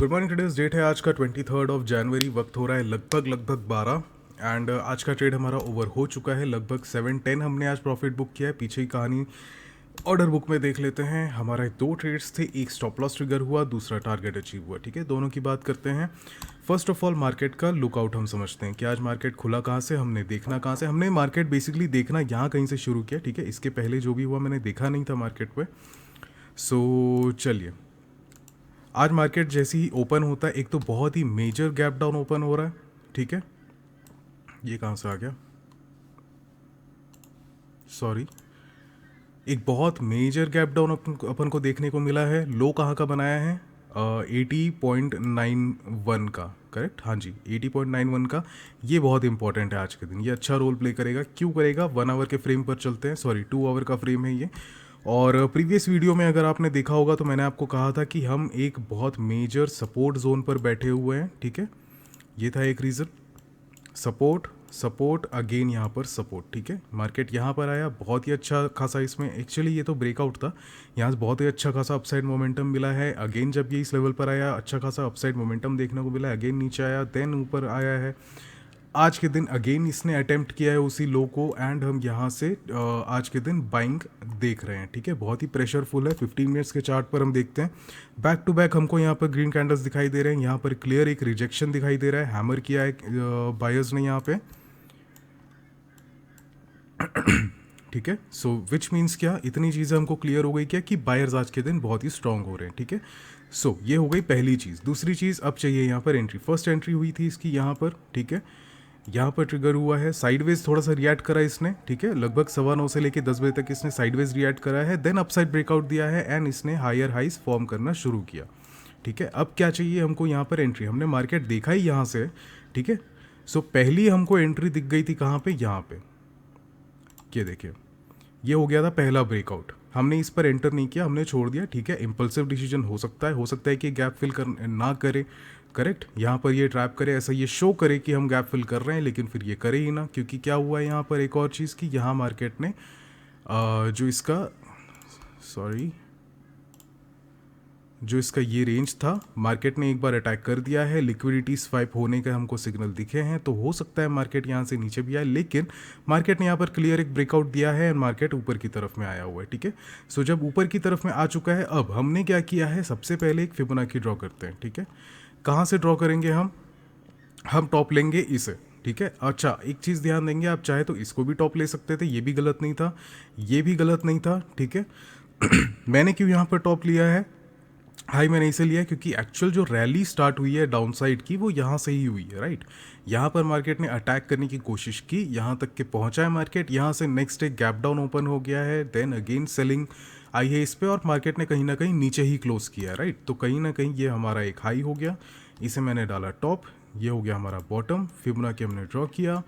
Good morning. Today's date है आज का 23 वक्त हो रहा है लगभग 12 एंड आज का ट्रेड हमारा ओवर हो चुका है। लगभग 7:10 हमने आज प्रॉफिट बुक किया है। पीछे की कहानी ऑर्डर बुक में देख लेते हैं। हमारे दो ट्रेड्स थे, एक स्टॉप लॉस ट्रिगर हुआ, दूसरा टारगेट अचीव हुआ। ठीक है, दोनों की बात करते हैं। फर्स्ट ऑफ ऑल मार्केट का लुकआउट हम समझते हैं कि आज मार्केट खुला कहाँ से, हमने देखना कहाँ से। हमने मार्केट बेसिकली देखना यहाँ कहीं से शुरू किया। ठीक है, इसके पहले जो भी हुआ मैंने देखा नहीं था मार्केट पे। सो चलिए, आज मार्केट जैसे ही ओपन होता है, एक तो बहुत ही मेजर गैप डाउन ओपन हो रहा है। ठीक है, ये कहाँ से आ गया, सॉरी, एक बहुत मेजर गैप डाउन अपन को देखने को मिला है। लो कहाँ का बनाया है, 80.91 का, करेक्ट, हाँ जी 80.91 का। ये बहुत इंपॉर्टेंट है आज के दिन, ये अच्छा रोल प्ले करेगा। क्यों करेगा, 1 आवर के फ्रेम पर चलते हैं, सॉरी 2 आवर का फ्रेम है ये। और प्रीवियस वीडियो में अगर आपने देखा होगा तो मैंने आपको कहा था कि हम एक बहुत मेजर सपोर्ट जोन पर बैठे हुए हैं। ठीक है, ये था एक रीज़न। सपोर्ट सपोर्ट अगेन यहाँ पर सपोर्ट। ठीक है, मार्केट यहाँ पर आया, बहुत ही अच्छा खासा, इसमें एक्चुअली ये तो ब्रेकआउट था, यहाँ से बहुत ही अच्छा खासा अपसाइड मोमेंटम मिला है। अगेन जब ये इस लेवल पर आया, अच्छा खासा अपसाइड मोमेंटम देखने को मिला है। अगेन नीचे आया, देन ऊपर आया है। आज के दिन अगेन इसने अटेम्प्ट किया है उसी लो को, एंड हम यहाँ से आज के दिन बाइंग देख रहे हैं। ठीक है, बहुत ही प्रेशरफुल है। 15 मिनट्स के चार्ट पर हम देखते हैं, बैक टू बैक हमको यहाँ पर ग्रीन कैंडल्स दिखाई दे रहे हैं। यहाँ पर क्लियर एक रिजेक्शन दिखाई दे रहा है, हैमर किया है बायर्स ने यहाँ पे। ठीक है, सो विच मीन्स क्या, इतनी चीज़ें हमको क्लियर हो गई क्या कि बायर्स आज के दिन बहुत ही स्ट्रांग हो रहे हैं। ठीक है, सो ये हो गई पहली चीज़। दूसरी चीज़, अब चाहिए यहाँ पर एंट्री। फर्स्ट एंट्री हुई थी इसकी यहाँ पर, ठीक है, यहाँ पर ट्रिगर हुआ है, साइडवेज थोड़ा सा रिएक्ट करा इसने। ठीक है, लगभग 9:15 से लेकर 10 बजे तक इसने साइडवेज रिएक्ट करा है, देन अपसाइड ब्रेकआउट दिया है एंड इसने हायर हाइज फॉर्म करना शुरू किया। ठीक है, अब क्या चाहिए हमको, यहाँ पर एंट्री। हमने मार्केट देखा ही यहाँ से। ठीक है, सो पहली हमको एंट्री दिख गई थी कहाँ पे, यहाँ पे, ये देखिए, ये हो गया था पहला ब्रेकआउट। हमने इस पर एंटर नहीं किया, हमने छोड़ दिया। ठीक है, इम्पल्सिव डिसीजन हो सकता है कि गैप फिल कर ना करे, करेक्ट, यहाँ पर ये ट्रैप करे, ऐसा ये शो करे कि हम गैप फिल कर रहे हैं, लेकिन फिर ये करे ही ना। क्योंकि क्या हुआ है यहाँ पर, एक और चीज़ की, यहाँ मार्केट ने जो इसका, सॉरी, जो इसका ये रेंज था, मार्केट ने एक बार अटैक कर दिया है। लिक्विडिटी स्वाइप होने का हमको सिग्नल दिखे हैं, तो हो सकता है मार्केट यहाँ से नीचे भी आए, लेकिन मार्केट ने यहाँ पर क्लियर एक ब्रेकआउट दिया है एंड मार्केट ऊपर की तरफ में आया हुआ है। ठीक है, सो जब ऊपर की तरफ में आ चुका है, अब हमने क्या किया है, सबसे पहले एक फिबोनाची ड्रॉ करते हैं। ठीक है, कहाँ से ड्रॉ करेंगे हम टॉप लेंगे इसे। ठीक है, अच्छा एक चीज़ ध्यान देंगे, आप चाहे तो इसको भी टॉप ले सकते थे, ये भी गलत नहीं था, ये भी गलत नहीं था। ठीक है, मैंने क्यों यहाँ पर टॉप लिया है, हाई मैंने इसे लिया क्योंकि एक्चुअल जो रैली स्टार्ट हुई है डाउन साइड की, वो यहाँ से ही हुई है। राइट, यहाँ पर मार्केट ने अटैक करने की कोशिश की, यहाँ तक के पहुँचा है मार्केट, यहाँ से नेक्स्ट एक गैप डाउन ओपन हो गया है, देन अगेन सेलिंग आई है इस पर, और मार्केट ने कहीं ना कहीं नीचे ही क्लोज किया है। राइट, तो कहीं ना कहीं ये हमारा एक हाई हो गया, इसे मैंने डाला टॉप, ये हो गया हमारा बॉटम, फिबोनाची हमने ड्रॉ किया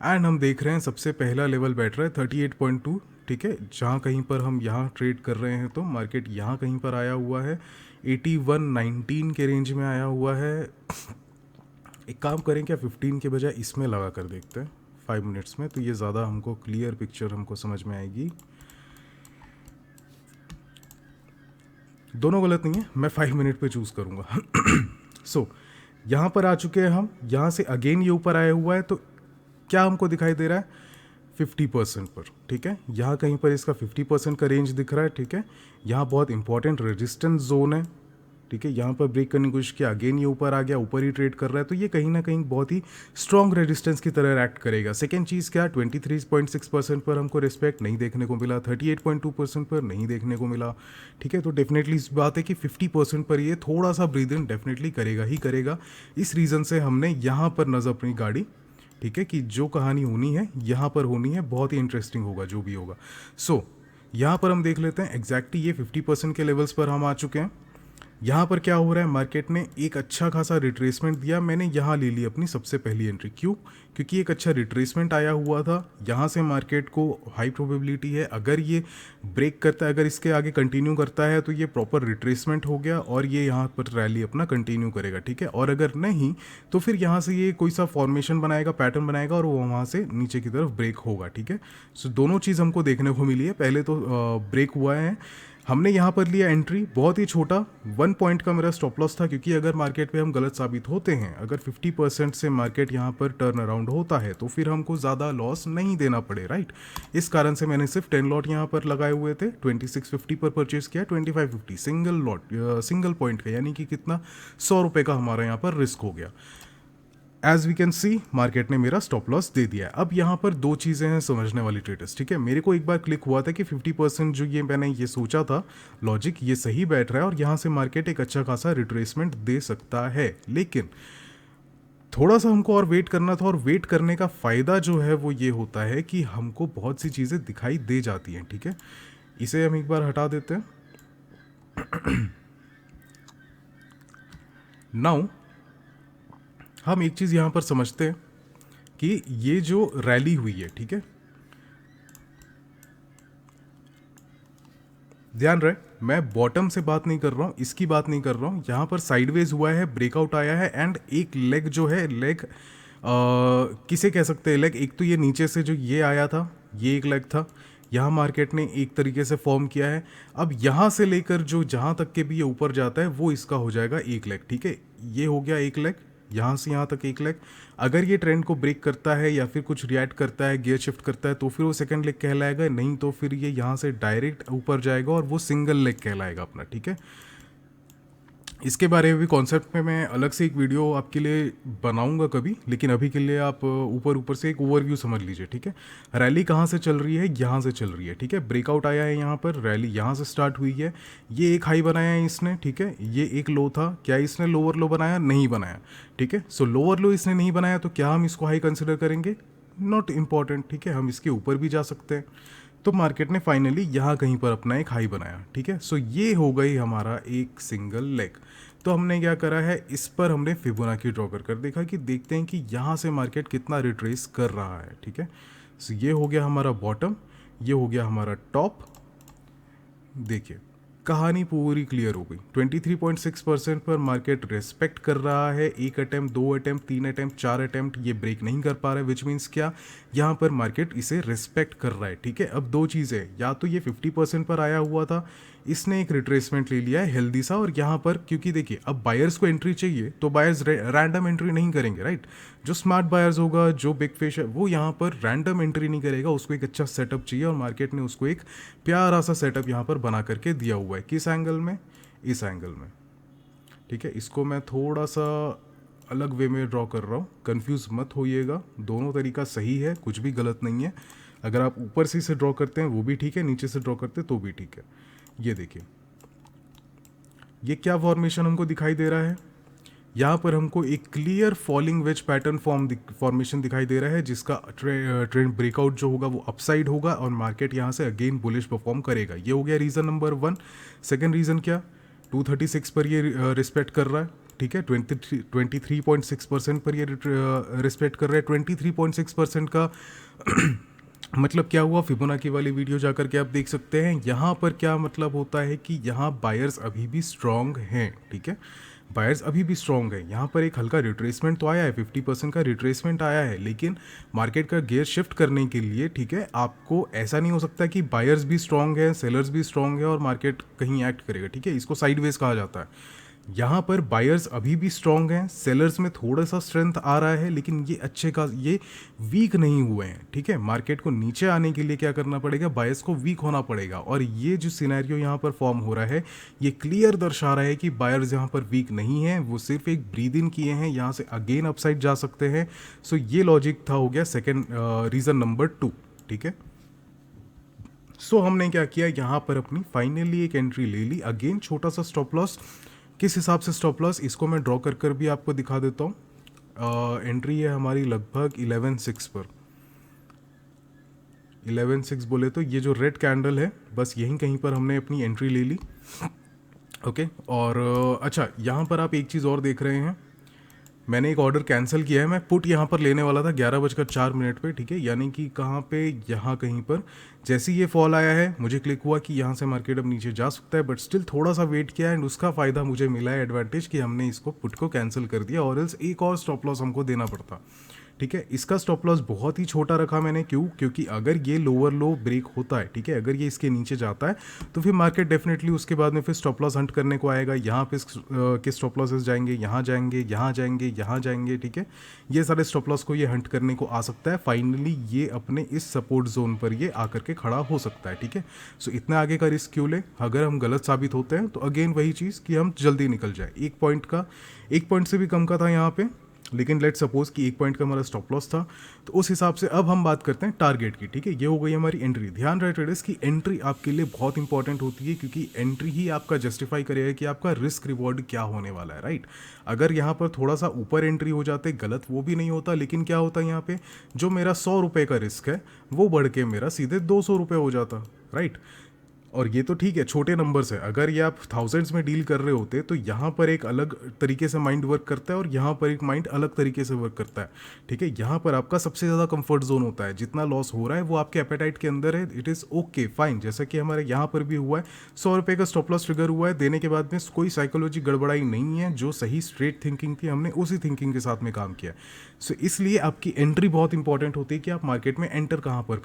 एंड हम देख रहे हैं सबसे पहला लेवल बैठ रहा है 38.2। ठीक है, जहाँ कहीं पर हम यहाँ ट्रेड कर रहे हैं, तो मार्केट यहाँ कहीं पर आया हुआ है, 81.19 के रेंज में आया हुआ है। एक काम करें क्या, 15 के बजाय इसमें लगा कर देखते हैं 5 मिनट्स में, तो ये ज़्यादा हमको क्लियर पिक्चर हमको समझ में आएगी। दोनों गलत नहीं है, मैं 5 मिनट पे चूज़ करूँगा। सो यहाँ पर आ चुके हैं हम, यहाँ से अगेन ये ऊपर आया हुआ है, तो क्या हमको दिखाई दे रहा है, 50% पर। ठीक है, यहाँ कहीं पर इसका 50% का रेंज दिख रहा है। ठीक है, यहाँ बहुत इंपॉर्टेंट रेजिस्टेंस जोन है। ठीक है, यहाँ पर ब्रेक करने की कोशिश किया, अगेन ये ऊपर आ गया, ऊपर ही ट्रेड कर रहा है, तो ये कहीं ना कहीं बहुत ही स्ट्रॉन्ग रेजिस्टेंस की तरह एक्ट करेगा। सेकेंड चीज़ क्या, 23.6% पर हमको रिस्पेक्ट नहीं देखने को मिला, 38.2% पर नहीं देखने को मिला। ठीक है, तो डेफिनेटली इस बात है कि 50% पर ये थोड़ा सा ब्रीद इन डेफिनेटली करेगा ही करेगा। इस रीज़न से हमने यहाँ पर नज़र अपनी गाड़ी, ठीक है, कि जो कहानी होनी है यहाँ पर होनी है, बहुत ही इंटरेस्टिंग होगा जो भी होगा। सो यहाँ पर हम देख लेते हैं एग्जैक्टली ये 50% के लेवल्स पर हम आ चुके हैं। यहाँ पर क्या हो रहा है, मार्केट ने एक अच्छा खासा रिट्रेसमेंट दिया, मैंने यहाँ ले ली अपनी सबसे पहली एंट्री। क्यों, क्योंकि एक अच्छा रिट्रेसमेंट आया हुआ था, यहाँ से मार्केट को हाई प्रोबेबिलिटी है, अगर ये ब्रेक करता है, अगर इसके आगे कंटिन्यू करता है, तो ये प्रॉपर रिट्रेसमेंट हो गया और ये यहाँ पर रैली अपना कंटिन्यू करेगा। ठीक है, और अगर नहीं तो फिर यहाँ से ये कोई सा फॉर्मेशन बनाएगा, पैटर्न बनाएगा, और वो वहाँ से नीचे की तरफ ब्रेक होगा। ठीक है, सो दोनों चीज़ हमको देखने को मिली है। पहले तो ब्रेक हुआ है, हमने यहाँ पर लिया एंट्री, बहुत ही छोटा 1 पॉइंट का मेरा स्टॉप लॉस था, क्योंकि अगर मार्केट पे हम गलत साबित होते हैं, अगर 50% से मार्केट यहाँ पर टर्न अराउंड होता है तो फिर हमको ज़्यादा लॉस नहीं देना पड़े, राइट। इस कारण से मैंने सिर्फ 10 लॉट यहाँ पर लगाए हुए थे, 2650 पर परचेज किया, 2550 सिंगल लॉट सिंगल पॉइंट का, यानी कि कितना 100 रुपये का हमारा यहाँ पर रिस्क हो गया। As we can see market ने मेरा स्टॉप लॉस दे दिया है। अब यहाँ पर दो चीज़ें हैं समझने वाली ट्रेडर्स, ठीक है। मेरे को एक बार क्लिक हुआ था कि 50% जो ये मैंने ये सोचा था लॉजिक, ये सही बैठ रहा है और यहाँ से मार्केट एक अच्छा खासा रिट्रेसमेंट दे सकता है, लेकिन थोड़ा सा हमको और वेट करना था। और वेट करने का फ़ायदा जो है वो ये होता है कि हमको बहुत सी चीज़ें दिखाई दे जाती हैं, ठीक है। इसे हम एक बार हटा देते हैं। नाउ हम एक चीज़ यहाँ पर समझते हैं कि ये जो रैली हुई है, ठीक है, ध्यान रहे मैं बॉटम से बात नहीं कर रहा हूँ, इसकी बात नहीं कर रहा हूँ। यहाँ पर साइडवेज हुआ है, ब्रेकआउट आया है, एंड एक लेग जो है, लेग किसे कह सकते हैं लेग, एक तो ये नीचे से जो ये आया था, ये एक लेग था, यहाँ मार्केट ने एक तरीके से फॉर्म किया है। अब यहाँ से लेकर जो जहाँ तक के भी ये ऊपर जाता है वो इसका हो जाएगा एक लेग, ठीक है। ये हो गया एक लेग, यहाँ से यहाँ तक एक लेग। अगर ये ट्रेंड को ब्रेक करता है या फिर कुछ रिएक्ट करता है, गियर शिफ्ट करता है, तो फिर वो सेकंड लेग कहलाएगा, नहीं तो फिर ये यहाँ से डायरेक्ट ऊपर जाएगा और वो सिंगल लेग कहलाएगा अपना, ठीक है। इसके बारे में भी कॉन्सेप्ट में मैं अलग से एक वीडियो आपके लिए बनाऊंगा कभी, लेकिन अभी के लिए आप ऊपर ऊपर से एक ओवरव्यू समझ लीजिए, ठीक है। रैली कहाँ से चल रही है, यहाँ से चल रही है, ठीक है। ब्रेकआउट आया है यहाँ पर, रैली यहाँ से स्टार्ट हुई है, ये एक हाई बनाया है इसने, ठीक है, ये एक लो था। क्या इसने लोअर लो बनाया? नहीं बनाया, ठीक है। सो लोअर लो इसने नहीं बनाया, तो क्या हम इसको हाई कंसिडर करेंगे? नॉट इम्पॉर्टेंट, ठीक है, हम इसके ऊपर भी जा सकते हैं। तो मार्केट ने फाइनली यहाँ कहीं पर अपना एक हाई बनाया, ठीक है। सो ये हो गई हमारा एक सिंगल लेग। तो हमने क्या करा है, इस पर हमने फिबोनाची ड्रॉ कर देखा कि देखते हैं कि यहाँ से मार्केट कितना रिट्रेस कर रहा है, ठीक है। सो ये हो गया हमारा बॉटम, ये हो गया हमारा टॉप। देखिए कहानी पूरी क्लियर हो गई। 23.6% पर मार्केट रेस्पेक्ट कर रहा है। एक अटैम्प्ट, दो अटैम्प्ट, तीन अटैम्प्ट, चार अटैम्प्ट, ये ब्रेक नहीं कर पा रहा है, विच मीन्स क्या, यहाँ पर मार्केट इसे रेस्पेक्ट कर रहा है, ठीक है। अब दो चीज़ें, या तो ये 50% पर आया हुआ था, इसने एक रिट्रेसमेंट ले लिया है हेल्दी सा, और यहाँ पर क्योंकि देखिए अब बायर्स को एंट्री चाहिए तो बायर्स रैंडम एंट्री नहीं करेंगे, राइट। जो स्मार्ट बायर्स होगा, जो बिग फिश है, वो यहाँ पर रैंडम एंट्री नहीं करेगा, उसको एक अच्छा सेटअप चाहिए, और मार्केट ने उसको एक प्यारा सा सेटअप यहाँ पर बना करके दिया हुआ है। किस एंगल में? इस एंगल में, ठीक है। इसको मैं थोड़ा सा अलग वे में ड्रॉ कर रहा हूँ, कंफ्यूज मत होइएगा, दोनों तरीका सही है, कुछ भी गलत नहीं है। अगर आप ऊपर से इसे ड्रॉ करते हैं वो भी ठीक है, नीचे से ड्रॉ करते हैं तो भी ठीक है। ये देखिए, ये क्या फॉर्मेशन हमको दिखाई दे रहा है, यहाँ पर हमको एक clear falling veg pattern formation दिखाई दे रहा है, जिसका ट्रेंड ब्रेकआउट जो होगा वो अपसाइड होगा और मार्केट यहाँ से अगेन बुलिश परफॉर्म करेगा। ये हो गया रीज़न नंबर 1। सेकंड रीज़न क्या, 236 पर ये रिस्पेक्ट कर रहा है, ठीक है। 23.6% पर ये रिस्पेक्ट कर रहा है। 23.6% का मतलब क्या हुआ, फिबोनाची वाली वीडियो जा करके आप देख सकते हैं। यहाँ पर क्या मतलब होता है कि यहाँ बायर्स अभी भी स्ट्रॉन्ग हैं, ठीक है, बायर्स अभी भी स्ट्रॉन्ग है। यहाँ पर एक हल्का रिट्रेसमेंट तो आया है, 50% का रिट्रेसमेंट आया है, लेकिन मार्केट का गियर शिफ्ट करने के लिए, ठीक है, आपको ऐसा नहीं हो सकता कि बायर्स भी स्ट्रॉन्ग है, सेलर्स भी स्ट्रॉन्ग है और मार्केट कहीं एक्ट करेगा, ठीक है। इसको साइडवेज कहा जाता है। यहाँ पर बायर्स अभी भी स्ट्रॉन्ग हैं, सेलर्स में थोड़ा सा स्ट्रेंथ आ रहा है, लेकिन ये अच्छे का ये वीक नहीं हुए हैं, ठीक है। मार्केट को नीचे आने के लिए क्या करना पड़ेगा, बायर्स को वीक होना पड़ेगा, और ये जो सिनेरियो यहाँ पर फॉर्म हो रहा है ये क्लियर दर्शा रहा है कि बायर्स यहाँ पर वीक नहीं है, वो सिर्फ एक ब्रीद इन किए हैं, यहाँ से अगेन अपसाइड जा सकते हैं। सो ये लॉजिक था, हो गया सेकेंड रीज़न नंबर 2, ठीक है। सो हमने क्या किया, यहाँ पर अपनी फाइनली एक एंट्री ले ली, अगेन छोटा सा स्टॉप लॉस। किस हिसाब से स्टॉप लॉस, इसको मैं ड्रॉ कर भी आपको दिखा देता हूँ। एंट्री है हमारी लगभग 11.6 पर, 11.6 बोले तो ये जो रेड कैंडल है, बस यहीं कहीं पर हमने अपनी एंट्री ले ली, ओके। और अच्छा, यहाँ पर आप एक चीज़ और देख रहे हैं, मैंने एक ऑर्डर कैंसिल किया है। मैं पुट यहाँ पर लेने वाला था 11:04 पे, ठीक है, यानी कि कहाँ पे, यहाँ कहीं पर। जैसे ये फॉल आया है मुझे क्लिक हुआ कि यहाँ से मार्केट अब नीचे जा सकता है, बट स्टिल थोड़ा सा वेट किया, एंड उसका फ़ायदा मुझे मिला है, एडवांटेज, कि हमने इसको पुट को कैंसिल कर दिया, और एल्स एक और स्टॉप लॉस हमको देना पड़ता, ठीक है। इसका स्टॉप लॉस बहुत ही छोटा रखा मैंने, क्यों? क्योंकि अगर ये लोअर लो ब्रेक होता है, ठीक है, अगर ये इसके नीचे जाता है तो फिर मार्केट डेफिनेटली उसके बाद में फिर स्टॉप लॉस हंट करने को आएगा। यहाँ पे के स्टॉप लॉसेस जाएंगे, यहाँ जाएंगे, यहाँ जाएंगे, यहाँ जाएंगे, ठीक है। ये सारे स्टॉप लॉस को ये हंट करने को आ सकता है। फाइनली ये अपने इस सपोर्ट जोन पर ये आकर के खड़ा हो सकता है, ठीक है। सो इतने आगे का रिस्क क्यों ले? अगर हम गलत साबित होते हैं तो अगेन वही चीज़ कि हम जल्दी निकल जाए। एक पॉइंट से भी कम का था यहाँ पे, लेकिन लेट सपोज कि 1 पॉइंट का हमारा स्टॉप लॉस था। तो उस हिसाब से अब हम बात करते हैं टारगेट की, ठीक है। ये हो गई हमारी एंट्री। ध्यान रहे ट्रेडर्स की एंट्री आपके लिए बहुत इंपॉर्टेंट होती है, क्योंकि एंट्री ही आपका जस्टिफाई करेगा कि आपका रिस्क रिवॉर्ड क्या होने वाला है, राइट। अगर यहाँ पर थोड़ा सा ऊपर एंट्री हो जाते, गलत वो भी नहीं होता, लेकिन क्या होता है यहाँ पे, जो मेरा 100 रुपये का रिस्क है वो बढ़ के मेरा सीधे 200 रुपये हो जाता, राइट। और ये तो ठीक है, छोटे नंबर्स है। अगर ये आप थाउजेंड्स में डील कर रहे होते तो यहाँ पर एक अलग तरीके से माइंड वर्क करता है और यहाँ पर एक माइंड अलग तरीके से वर्क करता है, ठीक है। यहाँ पर आपका सबसे ज़्यादा कंफर्ट जोन होता है, जितना लॉस हो रहा है वो आपके एपेटाइट के अंदर है, इट इज़ ओके फाइन। जैसा कि हमारे यहाँ पर भी हुआ है, 100 रुपये का स्टॉप लॉस ट्रिगर हुआ है, देने के बाद में कोई साइकोलॉजी गड़बड़ाई नहीं है, जो सही स्ट्रेट थिंकिंग थी हमने उसी थिंकिंग के साथ में काम किया। सो इसलिए आपकी एंट्री बहुत इंपॉर्टेंट होती है कि आप मार्केट में एंटर कहाँ पर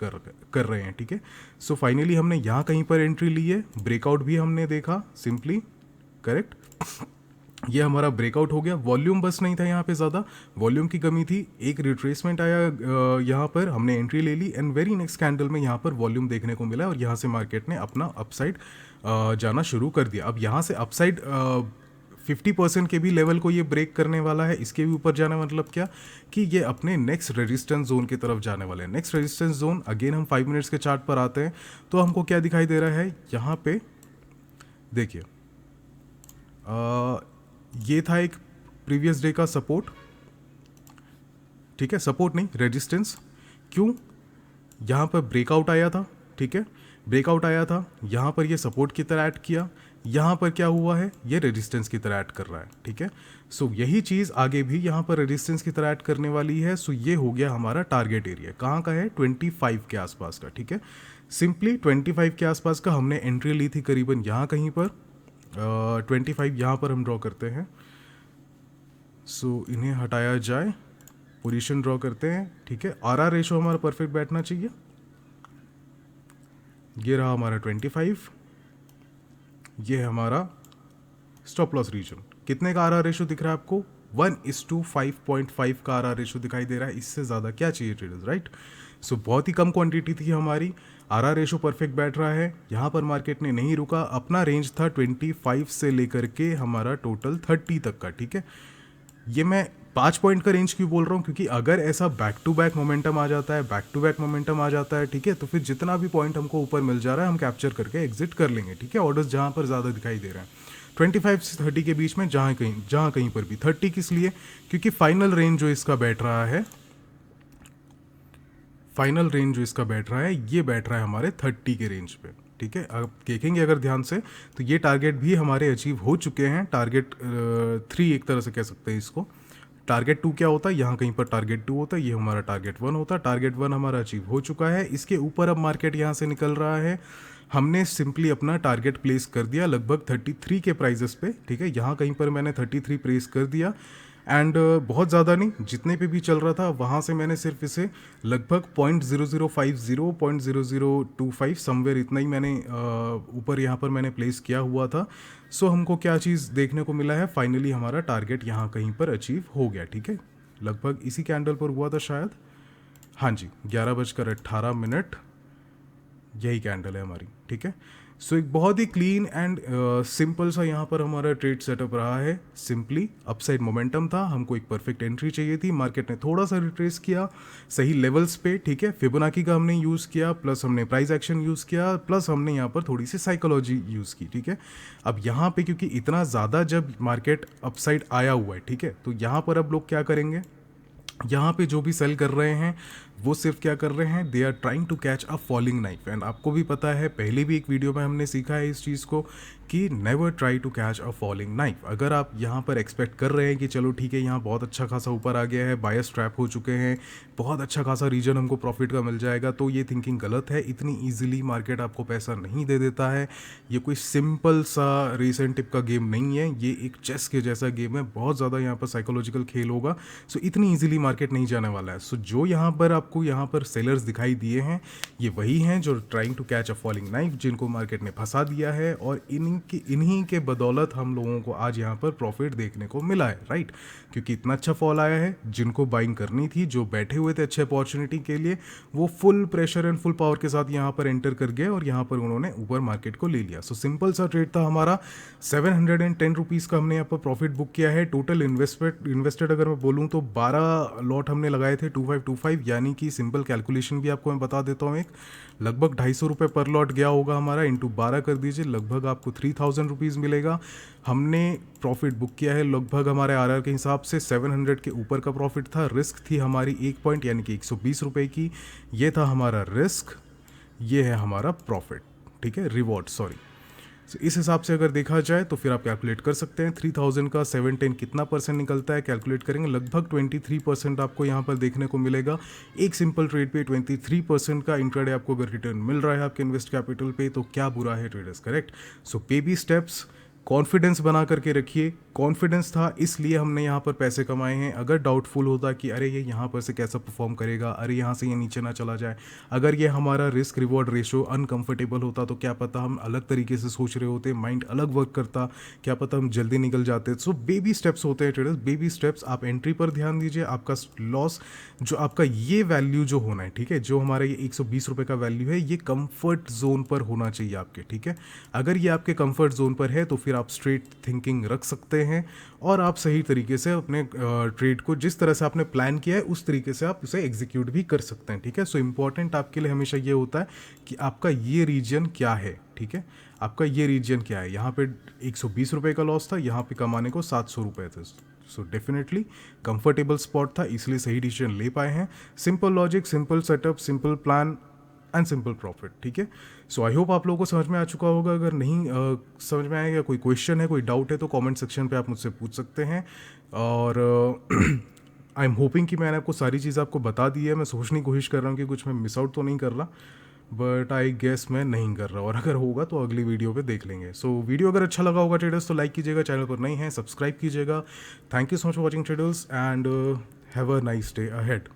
कर रहे हैं, ठीक है। सो फाइनली हमने यहाँ कहीं पर एंट्री ली है, ब्रेकआउट भी हमने देखा सिंपली, करेक्ट। ये हमारा ब्रेकआउट हो गया। वॉल्यूम बस नहीं था यहाँ पे ज़्यादा, वॉल्यूम की कमी थी। एक रिट्रेसमेंट आया, यहाँ पर हमने एंट्री ले ली एंड वेरी नेक्स्ट कैंडल में यहाँ पर वॉल्यूम देखने को मिला और यहाँ से मार्केट ने अपना अपसाइड जाना शुरू कर दिया। अब यहाँ से अपसाइड 50% के भी लेवल को ये ब्रेक करने वाला है। इसके भी ऊपर जाना मतलब क्या, कि ये अपने नेक्स्ट रेजिस्टेंस जोन की तरफ जाने वाले हैं। नेक्स्ट रेजिस्टेंस जोन, अगेन हम 5 मिनट्स के चार्ट पर आते हैं तो हमको क्या दिखाई दे रहा है यहाँ पे, देखिए ये था एक प्रीवियस डे का सपोर्ट, ठीक है, सपोर्ट नहीं रेजिस्टेंस। क्यों? यहाँ पर ब्रेकआउट आया था, ठीक है, ब्रेकआउट आया था, यहाँ पर ये सपोर्ट की तरह ऐड किया, यहाँ पर क्या हुआ है, ये रेजिस्टेंस की तरह ऐड कर रहा है, ठीक है। सो यही चीज़ आगे भी यहाँ पर रेजिस्टेंस की तरह ऐड करने वाली है। सो ये हो गया हमारा टारगेट एरिया, कहाँ का है, 25 के आसपास का, ठीक है। सिंपली 25 के आसपास का हमने एंट्री ली थी करीबन यहाँ कहीं पर, 25 यहाँ पर हम ड्रॉ करते हैं। सो इन्हें हटाया जाए, पोजीशन ड्रॉ करते हैं, ठीक है। आरआर रेशो हमारा परफेक्ट बैठना चाहिए। ये रहा हमारा 25, ये है हमारा स्टॉप लॉस रीजन। कितने का आरआर रेशो दिख रहा है आपको? 1:5.5 का आरआर रेशो दिखाई दे रहा है। इससे ज़्यादा क्या चाहिए ट्रेडर्स, राइट। सो बहुत ही कम क्वांटिटी थी हमारी, आरआर रेशो परफेक्ट बैठ रहा है। यहाँ पर मार्केट ने नहीं रुका, अपना रेंज था 25 से लेकर के हमारा टोटल 30 तक का, ठीक है। ये मैं 5 पॉइंट का रेंज क्यों बोल रहा हूँ, क्योंकि अगर ऐसा बैक टू बैक मोमेंटम आ जाता है, ठीक है, तो फिर जितना भी पॉइंट हमको ऊपर मिल जा रहा है हम कैप्चर करके एग्जिट कर लेंगे, ठीक है। ऑर्डर्स जहाँ पर ज़्यादा दिखाई दे रहे हैं 25 से 30 के बीच में, जहाँ कहीं पर भी 30 किस लिए, क्योंकि फाइनल रेंज जो इसका बैठ रहा है, ये बैठ रहा है हमारे 30 के रेंज पे, ठीक है। अब देखेंगे अगर ध्यान से तो ये टारगेट भी हमारे अचीव हो चुके हैं। टारगेट 3 एक तरह से कह सकते हैं इसको। टारगेट 2 क्या होता है, यहाँ कहीं पर टारगेट 2 होता है, ये हमारा टारगेट 1 होता है। टारगेट 1 हमारा अचीव हो चुका है। इसके ऊपर अब मार्केट यहाँ से निकल रहा है। हमने सिंपली अपना टारगेट प्लेस कर दिया लगभग 33 के प्राइजेस पे, ठीक है। यहाँ कहीं पर मैंने 33 प्लेस कर दिया एंड बहुत ज़्यादा नहीं, जितने पे भी चल रहा था वहाँ से मैंने सिर्फ इसे लगभग 0.0050 0.0025 समवेयर इतना ही मैंने ऊपर यहाँ पर मैंने प्लेस किया हुआ था। सो हमको क्या चीज़ देखने को मिला है, फाइनली हमारा टारगेट यहाँ कहीं पर अचीव हो गया, ठीक है। लगभग इसी कैंडल पर हुआ था शायद, हाँ जी, 11:18 यही कैंडल है हमारी, ठीक है। सो एक बहुत ही क्लीन एंड सिंपल सा यहाँ पर हमारा ट्रेड सेटअप रहा है। सिंपली अपसाइड मोमेंटम था, हमको एक परफेक्ट एंट्री चाहिए थी, मार्केट ने थोड़ा सा रिट्रेस किया सही लेवल्स पे, ठीक है। फिबोनाची का हमने यूज़ किया, प्लस हमने प्राइस एक्शन यूज़ किया, प्लस हमने यहाँ पर थोड़ी सी साइकोलॉजी यूज़ की, ठीक है। अब यहाँ पे क्योंकि इतना ज़्यादा जब मार्केट अपसाइड आया हुआ है, ठीक है, तो यहाँ पर अब लोग क्या करेंगे, यहाँ पे जो भी सेल कर रहे हैं वो सिर्फ क्या कर रहे हैं, they are trying to catch a falling knife. And आपको भी पता है, पहले भी एक वीडियो में हमने सीखा है इस चीज़ को कि never try to catch a falling knife. अगर आप यहाँ पर एक्सपेक्ट कर रहे हैं कि चलो ठीक है, यहाँ बहुत अच्छा खासा ऊपर आ गया है, बायस ट्रैप हो चुके हैं, बहुत अच्छा खासा रीजन हमको प्रॉफिट का मिल जाएगा, तो ये थिंकिंग गलत है। इतनी ईजिली मार्केट आपको पैसा नहीं दे देता है। ये कोई सिंपल सा रेस एंड टिप का गेम नहीं है, ये एक चेस के जैसा गेम है, बहुत ज़्यादा यहाँ पर साइकोलॉजिकल खेल होगा। सो इतनी ईजिली मार्केट नहीं जाने वाला है। सो जो यहाँ पर आपको यहाँ पर सेलर्स दिखाई दिए हैं, ये वही हैं जो trying to catch a falling knife, जिनको मार्केट ने फंसा दिया है, और इन्हीं के बदौलत हम लोगों को आज यहाँ पर प्रॉफिट देखने को मिला है, राइट। क्योंकि इतना अच्छा फॉल आया है, जिनको बाइंग करनी थी, जो बैठे हुए थे अच्छे अपॉर्चुनिटी के लिए, वो full pressure and full power के साथ यहाँ पर एंटर कर गए और यहाँ पर उन्होंने ऊपर मार्केट को ले लिया। सो सिंपल सा ट्रेड था हमारा, 710 रुपीज़ का हमने यहाँ पर प्रॉफिट बुक किया है। टोटल इन्वेस्टेड अगर मैं बोलूँ तो 12 लॉट हमने लगाए थे 2525, यानी कि सिंपल कैलकुलेशन भी आपको मैं बता देता हूँ, एक लगभग 250 रुपये पर लॉट गया होगा हमारा, इंटू 12 कर दीजिए, लगभग आपको 3000 रुपीज़ मिलेगा। हमने प्रॉफिट बुक किया है लगभग हमारे आरआर के हिसाब से 700 के ऊपर का प्रॉफिट था। रिस्क थी हमारी 1 पॉइंट यानी कि 120 रुपये की, ये था हमारा रिस्क, ये है हमारा प्रॉफिट, ठीक है, रिवॉर्ड सॉरी। So, इस हिसाब से अगर देखा जाए तो फिर आप कैलकुलेट कर सकते हैं 3000 का 710 कितना परसेंट निकलता है, कैलकुलेट करेंगे, लगभग 23% आपको यहाँ पर देखने को मिलेगा। एक सिंपल ट्रेड पे 23% का इंट्राडे आपको अगर रिटर्न मिल रहा है आपके इन्वेस्ट कैपिटल पे, तो क्या बुरा है traders, correct. So baby steps, confidence बना करके रखिए। कॉन्फिडेंस था इसलिए हमने यहाँ पर पैसे कमाए हैं। अगर डाउटफुल होता कि अरे ये यहाँ पर से कैसा परफॉर्म करेगा, अरे यहाँ से ये नीचे ना चला जाए, अगर ये हमारा रिस्क रिवॉर्ड रेशो अनकंफर्टेबल होता, तो क्या पता हम अलग तरीके से सोच रहे होते, माइंड अलग वर्क करता, क्या पता हम जल्दी निकल जाते। सो बेबी स्टेप्स होते हैं ट्रेडर्स, बेबी स्टेप्स। आप एंट्री पर ध्यान दीजिए, आपका लॉस जो आपका ये वैल्यू जो होना है, ठीक है, जो हमारा ये 120 रुपये का वैल्यू है, ये कंफर्ट जोन पर होना चाहिए आपके, ठीक है। अगर ये आपके कंफर्ट जोन पर है तो फिर आप स्ट्रेट थिंकिंग रख सकते हैं और आप सही तरीके से अपने ट्रेड को जिस तरह से आपने प्लान किया है उस तरीके से आप उसे एग्जीक्यूट भी कर सकते हैं, ठीक है। सो इम्पॉर्टेंट आपके लिए हमेशा ये होता है कि आपका ये रीजन क्या है, ठीक है, आपका ये रीजन क्या है। यहाँ पे 120 रुपये का लॉस था, यहाँ पे कमाने को 700 रुपये थे। सो डेफिनेटली कंफर्टेबल स्पॉट था, इसलिए सही डिसीजन ले पाए हैं। Simple logic, simple setup, simple plan and simple profit, ठीक है। सो आई होप आप लोगों को समझ में आ चुका होगा। अगर नहीं समझ में आया या कोई क्वेश्चन है, कोई डाउट है, तो कमेंट सेक्शन पे आप मुझसे पूछ सकते हैं। और आई एम होपिंग कि मैंने आपको सारी चीज़ आपको बता दी है। मैं सोचने की कोशिश कर रहा हूँ कि कुछ मैं मिस आउट तो नहीं कर रहा, बट आई गेस मैं नहीं कर रहा, और अगर होगा तो अगली वीडियो पे देख लेंगे। सो वीडियो अगर अच्छा लगा होगा ट्रेडर्स तो लाइक कीजिएगा, चैनल पर नए हैं सब्सक्राइब कीजिएगा। Thank you so much for watching traders and have a nice day ahead.